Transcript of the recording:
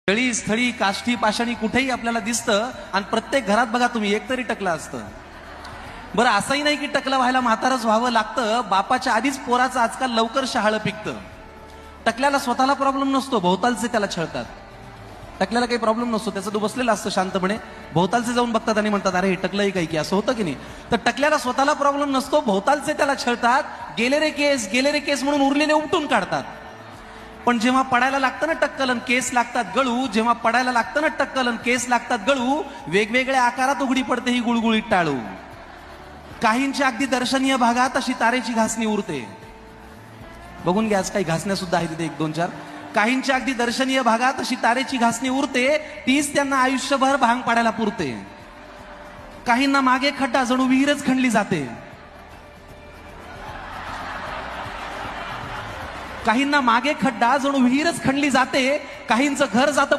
तळी स्थळी काष्ठी पाषाणी कुठेही आपल्याला दिसतं आणि प्रत्येक घरात बघा तुम्ही एकतरी टकलं असतं. बरं असंही नाही की टकलं व्हायला म्हातारच व्हावं लागतं, बापाच्या आधीच पोराचं आजकाल लवकर शहाळं पिकतं. टकल्याला स्वतःला प्रॉब्लेम नसतो, भोवतालचे त्याला छळतात. टकल्याला काही प्रॉब्लेम नसतो, त्याचं तो बसलेला असतं शांतपणे, भोवतालचे जाऊन बघतात आणि म्हणतात अरे हे टकलंही काही की, असं होतं की नाही. तर टकल्याला स्वतःला प्रॉब्लेम नसतो, भोवतालचे त्याला छळतात, गेले रे केस म्हणून उरलेले उपटून काढतात. पण जेव्हा पडायला लागतं ना टक्कलन केस लागतात गळू, जेव्हा पडायला लागतं ना टक्कलन केस लागतात गळू, वेगवेगळ्या आकारात उघडी पडते ही गुळगुळीत टाळू. काहींच्या अगदी दर्शनीय भागात अशी तारेची घासणी उरते. बघून घ्या, आज काही घासण्या सुद्धा आहेत तिथे 1 2 4. काहींच्या अगदी दर्शनीय भागात अशी तारेची घासणी उरते, तीच त्यांना आयुष्यभर भांग पाडायला पुरते. काहींना मागे खड्डा जणू विहीरच खणली जाते. काहींना मागे खड्डा जणू विहीरच खणली जाते. काहींचं घर जातं